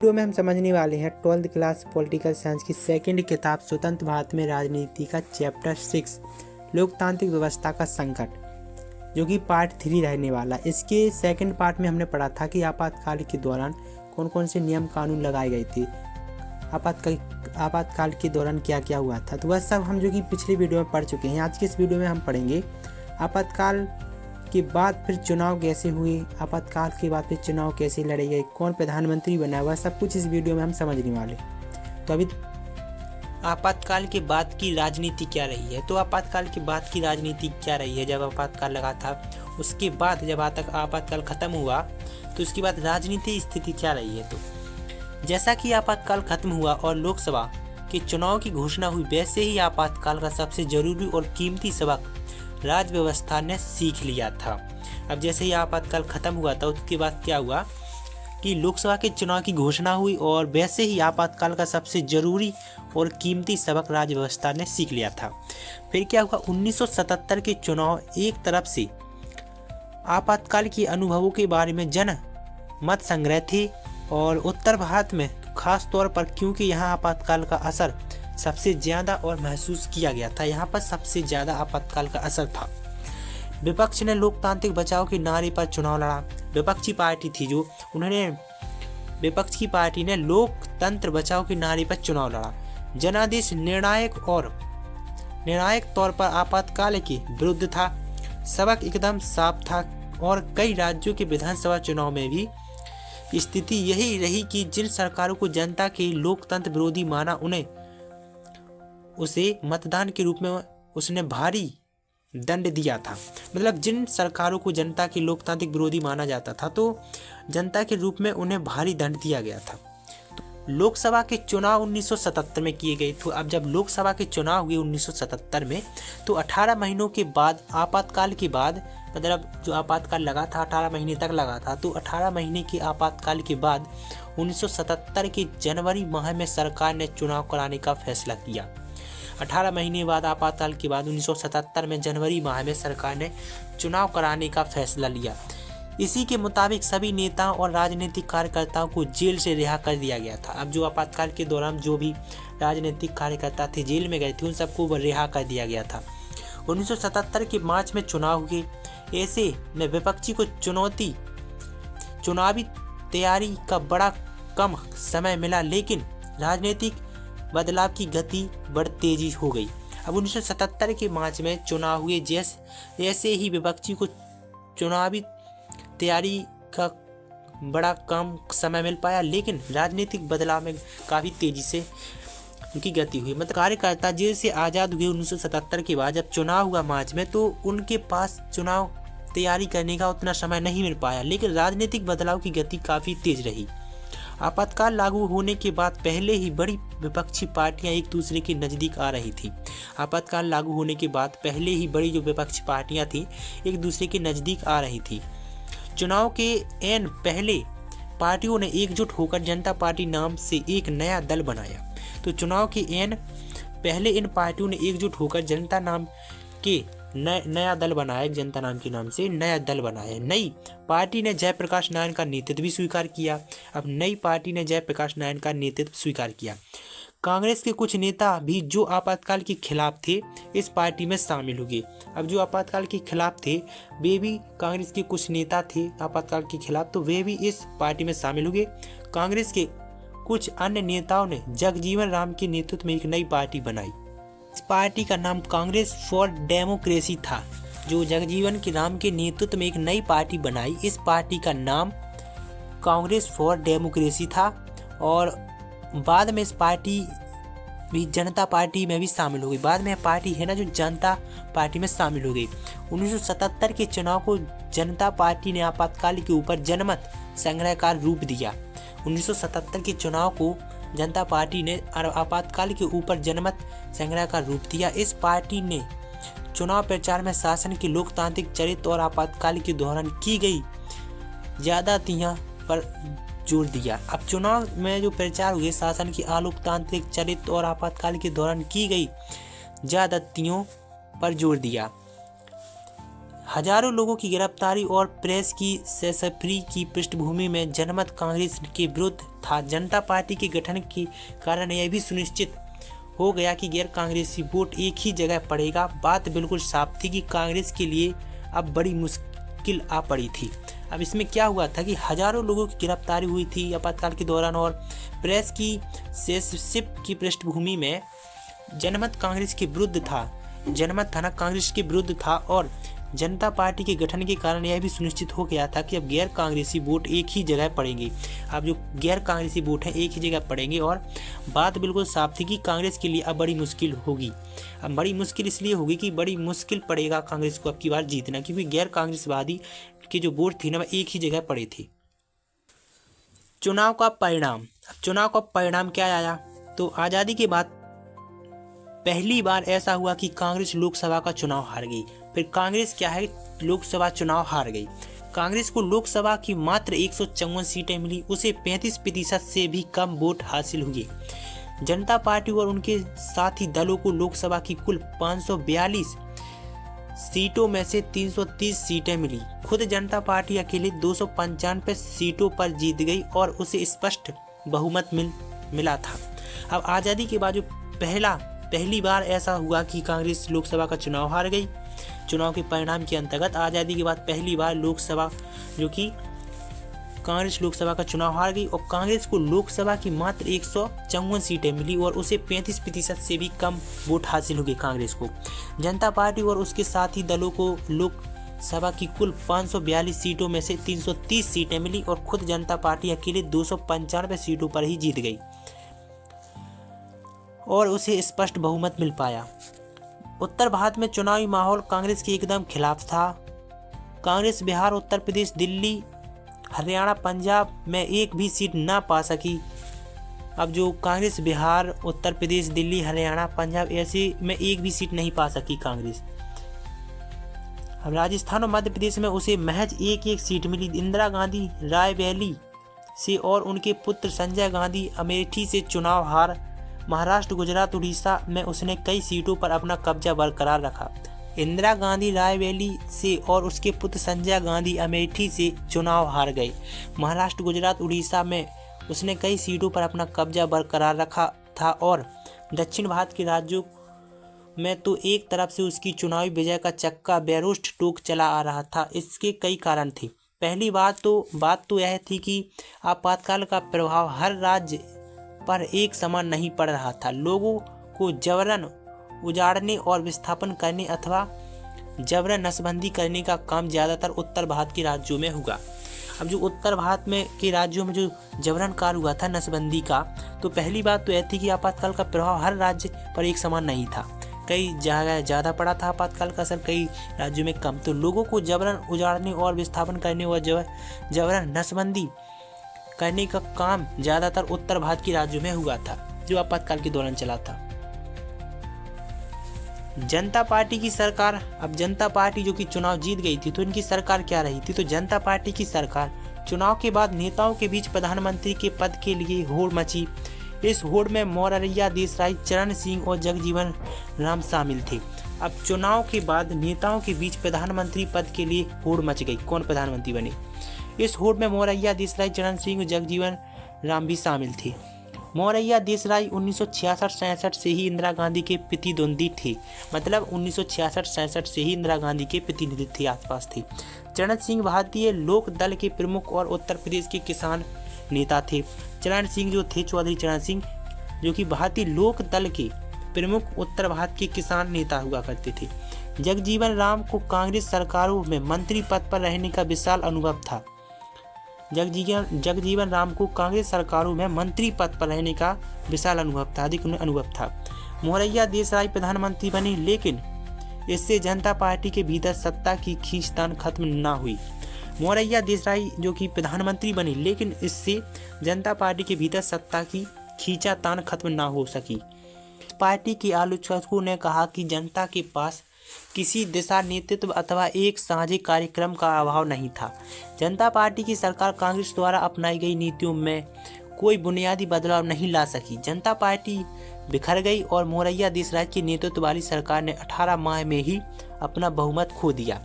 Video में हम समझने वाले हैं 12th क्लास पॉलिटिकल साइंस की सेकंड किताब स्वतंत्र भारत में राजनीति का चैप्टर 6 लोकतांत्रिक व्यवस्था का संकट, जो कि पार्ट 3 रहने वाला। इसके सेकंड पार्ट में हमने पढ़ा था कि आपातकाल के दौरान कौन कौन से नियम कानून लगाए गए थे, आपातकाल के दौरान क्या क्या हुआ था। तो वह सब हम जो कि पिछले वीडियो में पढ़ चुके हैं। आज के इस वीडियो में हम पढ़ेंगे आपातकाल के बाद फिर चुनाव कैसे हुए, आपातकाल के बाद फिर चुनाव कैसे लड़े गए, कौन प्रधानमंत्री बना, हुआ सब कुछ इस वीडियो में हम समझने वाले। तो अभी आपातकाल के बाद की राजनीति क्या रही है। तो आपातकाल के बाद की राजनीति क्या रही है, जब आपातकाल लगा था उसके बाद जब आपातकाल खत्म हुआ तो उसके बाद राजनीति स्थिति क्या रही है। तो जैसा कि आपातकाल खत्म हुआ और लोकसभा के चुनाव की घोषणा हुई, वैसे ही आपातकाल का सबसे जरूरी और कीमती सबक राज्य व्यवस्था ने सीख लिया था। अब जैसे ही आपातकाल खत्म हुआ था उसके बाद क्या हुआ कि लोकसभा के चुनाव की घोषणा हुई और वैसे ही आपातकाल का सबसे जरूरी और कीमती सबक राज्य व्यवस्था ने सीख लिया था। फिर क्या हुआ, 1977 के चुनाव एक तरफ से आपातकाल के अनुभवों के बारे में जन मत संग्रह थे और उत्तर भारत में खास तौर पर, क्योंकि यहाँ आपातकाल का असर सबसे ज्यादा और महसूस किया गया था, यहाँ पर सबसे ज्यादा आपातकाल का असर था। विपक्ष ने लोकतांत्रिक बचाव के नारे पर चुनाव लड़ा। विपक्षी पार्टी थी जो विपक्ष की पार्टी ने लोकतंत्र बचाओ के नारे पर चुनाव लड़ा। जनादेश निर्णायक तौर पर आपातकाल के विरुद्ध था। सबक एकदम साफ था और कई राज्यों के विधानसभा चुनाव में भी स्थिति यही रही कि जिन सरकारों को जनता के लोकतंत्र विरोधी माना, उसे मतदान के रूप में उसने भारी दंड दिया था। मतलब जिन सरकारों को जनता के लोकतांत्रिक विरोधी माना जाता था तो जनता के रूप में उन्हें भारी दंड दिया गया था। तो लोकसभा के चुनाव 1977 में किए गए। तो अब जब लोकसभा के चुनाव हुए 1977 में, तो 18 महीनों के बाद आपातकाल के बाद, मतलब जो आपातकाल लगा था 18 महीने तक लगा था, तो 18 महीने के आपातकाल के बाद 1977 के जनवरी माह में सरकार ने चुनाव कराने का फैसला किया। 18 महीने बाद आपातकाल के बाद 1977 में जनवरी माह में सरकार ने चुनाव कराने का फैसला लिया। इसी के मुताबिक सभी नेताओं और राजनीतिक कार्यकर्ताओं को जेल से रिहा कर दिया गया था। अब जो आपातकाल के दौरान जो भी राजनीतिक कार्यकर्ता थे जेल में गए थे, उन सबको रिहा कर दिया गया था। 1977 के मार्च में चुनाव हुए। ऐसे में विपक्षी को चुनावी तैयारी का बड़ा कम समय मिला, लेकिन राजनीतिक बदलाव की गति बड़ी तेजी हो गई। अब 1977 के मार्च में चुनाव हुए। ऐसे ही विपक्षी को चुनावी तैयारी का बड़ा कम समय मिल पाया, लेकिन राजनीतिक बदलाव में काफ़ी तेजी से उनकी गति हुई। मतलब कार्यकर्ता जेल से आज़ाद हुए 1977 के बाद जब चुनाव हुआ मार्च में, तो उनके पास चुनाव तैयारी करने का उतना समय नहीं मिल पाया, लेकिन राजनीतिक बदलाव की गति काफ़ी तेज रही। आपातकाल लागू होने के बाद पहले ही बड़ी विपक्षी पार्टियां एक दूसरे के नज़दीक आ रही थी। आपातकाल लागू होने के बाद पहले ही बड़ी जो विपक्षी पार्टियां थी एक दूसरे के नज़दीक आ रही थी। चुनाव के एन पहले पार्टियों ने एकजुट होकर जनता पार्टी नाम से एक नया दल बनाया। तो चुनाव के एन पहले इन पार्टियों ने एकजुट होकर जनता नाम के नया दल बनाया, जनता नाम के नाम से नया दल बनाया। नई पार्टी ने जयप्रकाश नारायण का नेतृत्व भी स्वीकार किया। अब नई पार्टी ने जयप्रकाश नारायण का नेतृत्व स्वीकार किया। कांग्रेस के कुछ नेता भी जो आपातकाल के खिलाफ थे इस पार्टी में शामिल हो गए। अब जो आपातकाल के खिलाफ थे वे भी, कांग्रेस के कुछ नेता थे आपातकाल के खिलाफ, तो वे भी इस पार्टी में शामिल हो गए। कांग्रेस के कुछ अन्य नेताओं ने जगजीवन राम के नेतृत्व में एक नई पार्टी बनाई। इस पार्टी का नाम कांग्रेस फॉर डेमोक्रेसी था। जो जगजीवन के राम के नेतृत्व में एक नई पार्टी बनाई, इस पार्टी का नाम कांग्रेस फॉर डेमोक्रेसी था और बाद में इस पार्टी भी जनता पार्टी में भी शामिल हो गई। बाद में पार्टी है ना जो जनता पार्टी में शामिल हो गई। 1977 के चुनाव को जनता पार्टी ने आपातकाल के ऊपर जनमत संग्रह का रूप दिया। 1977 के चुनाव को जनता पार्टी ने आपातकाल के ऊपर जनमत संग्रह का रूप दिया। इस पार्टी ने चुनाव प्रचार में शासन के लोकतांत्रिक चरित्र और आपातकाल के दौरान की गई ज्यादतियों पर जोर दिया। अब चुनाव में जो प्रचार हुए शासन के अलोकतांत्रिक चरित्र और आपातकाल के दौरान की गई ज्यादतियों पर जोर दिया। हजारों लोगों की गिरफ्तारी और प्रेस की सेसफ्री की पृष्ठभूमि में जनमत कांग्रेस के विरुद्ध था। जनता पार्टी के गठन के कारण यह भी सुनिश्चित हो गया कि गैर कांग्रेसी वोट एक ही जगह पड़ेगा। बात बिल्कुल साफ थी कि कांग्रेस के लिए अब बड़ी मुश्किल आ पड़ी थी। अब इसमें क्या हुआ था कि हजारों लोगों की गिरफ्तारी हुई थी आपातकाल के दौरान और प्रेस की सेसरशिप की पृष्ठभूमि में जनमत कांग्रेस के विरुद्ध था। जनमत था ना कांग्रेस के विरुद्ध था और जनता पार्टी के गठन के कारण यह भी सुनिश्चित हो गया था कि अब गैर कांग्रेसी वोट एक ही जगह पड़ेंगे। अब जो गैर कांग्रेसी वोट हैं एक ही जगह पड़ेंगे और बात बिल्कुल साफ थी कि कांग्रेस के लिए अब बड़ी मुश्किल होगी। अब बड़ी मुश्किल इसलिए होगी कि बड़ी मुश्किल पड़ेगा कांग्रेस को अब की बार जीतना, क्योंकि गैर कांग्रेसवादी के जो वोट थी ना वह एक ही जगह पड़े थे। चुनाव का परिणाम। अब चुनाव का परिणाम क्या आया, तो आज़ादी के बाद पहली बार ऐसा हुआ कि कांग्रेस लोकसभा का चुनाव हार गई। फिर कांग्रेस क्या है, लोकसभा चुनाव हार गई। कांग्रेस को लोकसभा की मात्र 154 सीटें मिली, उसे 35% से भी कम वोट हासिल हुए। जनता पार्टी और उनके साथी दलों को लोकसभा की कुल 542 सीटों में से 330 सीटें मिली। खुद जनता पार्टी अकेले 295 सीटों पर जीत गई और उसे स्पष्ट बहुमत मिला था। अब आज़ादी के बाद जो पहली बार ऐसा हुआ कि कांग्रेस लोकसभा का चुनाव हार गई। चुनाव के परिणाम के अंतर्गत आज़ादी के बाद पहली बार लोकसभा जो कि कांग्रेस लोकसभा का चुनाव हार गई और कांग्रेस को लोकसभा की मात्र 154 सीटें मिली और उसे 35% से भी कम वोट हासिल हो गए कांग्रेस को। जनता पार्टी और उसके साथी दलों को लोकसभा की कुल 542 सीटों में से 330 सीटें मिली और खुद जनता पार्टी अकेले 295 सीटों पर ही जीत गई और उसे स्पष्ट बहुमत मिल पाया। उत्तर भारत में चुनावी माहौल कांग्रेस के एकदम खिलाफ था। कांग्रेस बिहार, उत्तर प्रदेश, दिल्ली, हरियाणा, पंजाब में एक भी सीट ना पा सकी। अब जो कांग्रेस बिहार, उत्तर प्रदेश, दिल्ली, हरियाणा, पंजाब ऐसे में एक भी सीट नहीं पा सकी कांग्रेस। अब राजस्थान और मध्य प्रदेश में उसे महज एक सीट मिली। इंदिरा गांधी रायबरेली से और उनके पुत्र संजय गांधी अमेठी से चुनाव हार। महाराष्ट्र, गुजरात, उड़ीसा में उसने कई सीटों पर अपना कब्जा बरकरार रखा। इंदिरा गांधी रायबरेली से और उसके पुत्र संजय गांधी अमेठी से चुनाव हार गए। महाराष्ट्र, गुजरात, उड़ीसा में उसने कई सीटों पर अपना कब्जा बरकरार रखा था और दक्षिण भारत के राज्यों में तो एक तरफ से उसकी चुनावी विजय का चक्का बेरोस्ट टोक चला आ रहा था। इसके कई कारण थे। पहली बात तो यह थी कि आपातकाल का प्रभाव हर राज्य पर एक समान नहीं पड़ रहा था। लोगों को जबरन उजाड़ने और विस्थापन करने अथवा जबरन नसबंदी करने का काम ज़्यादातर उत्तर भारत के राज्यों में हुआ। अब जो उत्तर भारत में के राज्यों में जो जबरन कार्य हुआ था नसबंदी का, तो पहली बात तो यह थी कि आपातकाल का प्रभाव हर राज्य पर एक समान नहीं था। कई जगह ज़्यादा पड़ा था आपातकाल का असर, कई राज्यों में कम। तो लोगों को जबरन उजाड़ने और विस्थापन करने और जबरन नसबंदी करने का काम ज़्यादातर उत्तर भारत के राज्यों में हुआ था जो आपातकाल के दौरान चला था। जनता पार्टी की सरकार। अब जनता पार्टी जो कि चुनाव जीत गई थी, तो इनकी सरकार क्या रही थी, तो जनता पार्टी की सरकार चुनाव के बाद नेताओं के बीच प्रधानमंत्री के पद के लिए होड़ मची। इस होड़ में मोरारया देसाई, चरण सिंह और जगजीवन राम शामिल थे। अब चुनाव के बाद नेताओं के बीच प्रधानमंत्री पद के लिए होड़ मच गई, कौन प्रधानमंत्री बने। इस होड़ में मोरारया देसाई, चरण सिंह और जगजीवन राम भी शामिल थे। मोरारया देसाई 1966-67 से ही इंदिरा गांधी के प्रतिद्वंदी थे, मतलब 1966-67 से ही इंदिरा गांधी के प्रतिनिधि थे, आसपास थे। चरण सिंह भारतीय लोक दल के प्रमुख और उत्तर प्रदेश के किसान नेता थे। चरण सिंह जो थे, चौधरी चरण सिंह, जो कि भारतीय लोक दल के प्रमुख उत्तर भारत के किसान नेता हुआ करते थे। जगजीवन राम को कांग्रेस सरकारों में मंत्री पद पर रहने का विशाल अनुभव था। जगजीवन राम को कांग्रेस सरकारों में मंत्री पद पर रहने का विशाल अनुभव था, अधिक अनुभव था। मोरारया देसाई प्रधानमंत्री बने, लेकिन इससे जनता पार्टी के भीतर सत्ता की खींचतान खत्म ना हुई। मोरारया देसाई जो कि प्रधानमंत्री बने, लेकिन इससे जनता पार्टी के भीतर सत्ता की खींचातान खत्म ना हो सकी। पार्टी के आलोचकों ने कहा कि जनता के पास किसी दिशा नेतृत्व अथवा एक साझे कार्यक्रम का अभाव नहीं था। जनता पार्टी की सरकार कांग्रेस द्वारा अपनाई गई नीतियों में कोई बुनियादी बदलाव नहीं ला सकी। जनता पार्टी बिखर गई और मोरारया देसाई के नेतृत्व वाली सरकार ने 18 माह में ही अपना बहुमत खो दिया।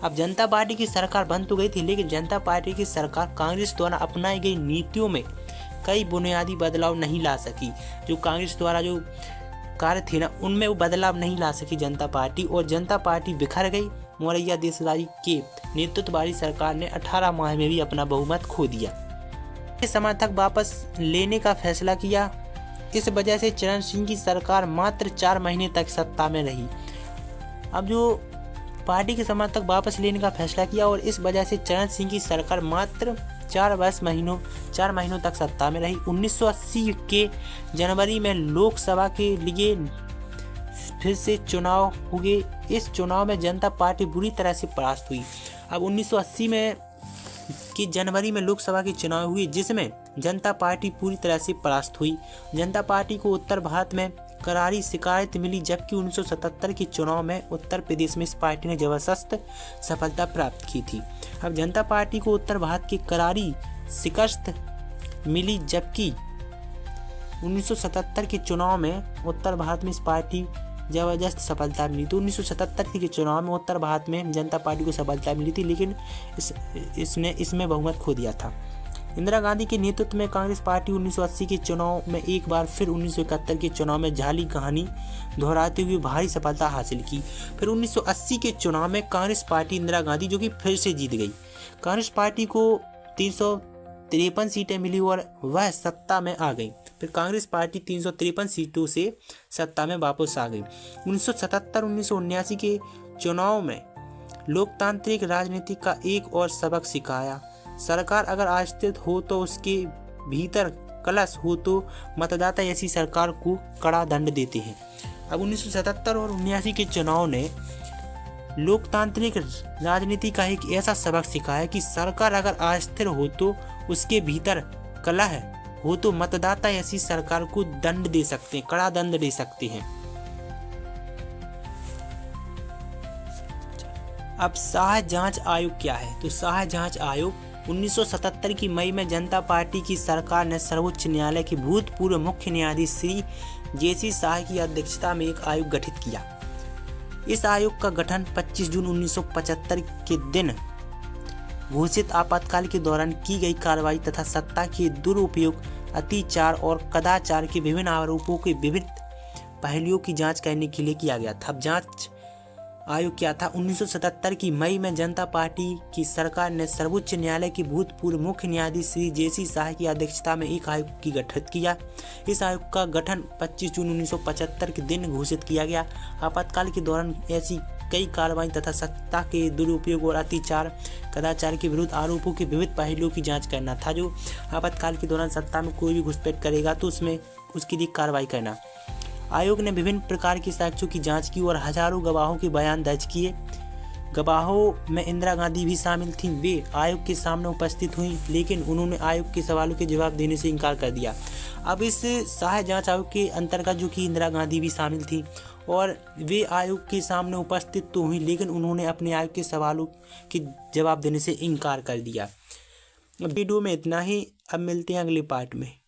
अब जनता पार्टी की सरकार बन तो गई थी, लेकिन जनता पार्टी की सरकार कांग्रेस द्वारा अपनाई गई नीतियों में कई बुनियादी बदलाव नहीं ला सकी। जो कांग्रेस द्वारा जो कार्य थे ना, उनमें वो बदलाव नहीं ला सकी जनता पार्टी, और जनता पार्टी बिखर गई। मौर्य देसाई के नेतृत्व वाली सरकार ने 18 माह में भी अपना बहुमत खो दिया। समर्थक वापस लेने का फैसला किया। इस वजह से चरण सिंह की सरकार मात्र 4 महीने तक सत्ता में रही। अब जो पार्टी के समर्थक वापस लेने का फैसला किया, और इस वजह से चरण सिंह की सरकार मात्र 4 महीनों तक सत्ता में रही। 1980 के जनवरी में लोकसभा के लिए फिर से चुनाव हुए। इस चुनाव में जनता पार्टी बुरी तरह से परास्त हुई। अब 1980 में कि जनवरी में लोकसभा के चुनाव हुए, जिसमें जनता पार्टी पूरी तरह से परास्त हुई। जनता पार्टी को उत्तर भारत में करारी शिकायत मिली, जबकि 1977 के चुनाव में उत्तर प्रदेश में इस पार्टी ने जबरदस्त सफलता प्राप्त की थी। अब जनता पार्टी को उत्तर भारत की करारी शिकस्त मिली, जबकि 1977 के चुनाव में उत्तर भारत में इस पार्टी जबरदस्त सफलता मिली। तो 1977 के चुनाव में उत्तर भारत में जनता पार्टी को सफलता मिली थी, लेकिन इसने इसमें बहुमत खो दिया था। इंदिरा गांधी के नेतृत्व में कांग्रेस पार्टी 1980 के चुनाव में एक बार फिर 1971 के चुनाव में जाली कहानी दोहराते हुए भारी सफलता हासिल की। फिर 1980 के चुनाव में कांग्रेस पार्टी इंदिरा गांधी जो कि फिर से जीत गई। कांग्रेस पार्टी को 353 सीटें मिली और वह सत्ता में आ गई। फिर कांग्रेस पार्टी 353 सीटों से सत्ता में वापस आ गई। 1977-1979 के चुनाव में लोकतांत्रिक राजनीति का एक और सबक सिखाया। सरकार अगर अस्थिर हो तो उसके भीतर कलश हो तो मतदाता ऐसी सरकार को कड़ा दंड देते हैं। अब 1977 और 1979 के चुनाव ने लोकतांत्रिक राजनीति का एक ऐसा सबक सिखाया कि सरकार अगर अस्थिर हो तो उसके भीतर कलह हो तो मतदाता ऐसी सरकार को दंड दे सकते हैं, कड़ा दंड दे सकते हैं। अब शाह जांच आयोग क्या है? तो शाह जांच आयोग 1977 की मई में जनता पार्टी की सरकार ने सर्वोच्च न्यायालय के भूतपूर्व मुख्य न्यायाधीश श्री जेसी शाह की अध्यक्षता में एक आयोग गठित किया। इस आयोग का गठन 25 जून 1975 के दिन घोषित आपातकाल के दौरान की गई कार्रवाई तथा सत्ता के दुरुपयोग, अत्याचार और कदाचार के विभिन्न आरोपों के विभिन्न पहलुओं की जांच करने के लिए किया गया था। अब जांच आयोग क्या था? 1977 की मई में जनता पार्टी की सरकार ने सर्वोच्च न्यायालय के भूतपूर्व मुख्य न्यायाधीश श्री जेसी शाह की अध्यक्षता में एक आयोग की गठित किया। इस आयोग का गठन 25 जून 1975 के दिन घोषित किया गया। आपातकाल के दौरान ऐसी कई कार्रवाई तथा सत्ता के दुरुपयोग और अत्याचार कदाचार के विरुद्ध आरोपों के विविध पहलुओं की जांच करना था। जो आपातकाल के दौरान सत्ता में कोई भी घुसपैठ करेगा तो उसमें उसके लिए कार्रवाई करना। आयोग ने विभिन्न प्रकार की साक्ष्यों की जांच की और हजारों गवाहों के बयान दर्ज किए। गवाहों में इंदिरा गांधी भी शामिल थीं। वे आयोग के सामने उपस्थित हुईं, लेकिन उन्होंने आयोग के सवालों के जवाब देने से इनकार कर दिया। अब इस शाह जांच आयोग के अंतर्गत जो कि इंदिरा गांधी भी शामिल थी और वे आयोग के सामने उपस्थित तो हुई, लेकिन उन्होंने अपने आयोग के सवालों के जवाब देने से इनकार कर दिया। वीडियो में इतना ही। अब मिलते हैं अगले पार्ट में।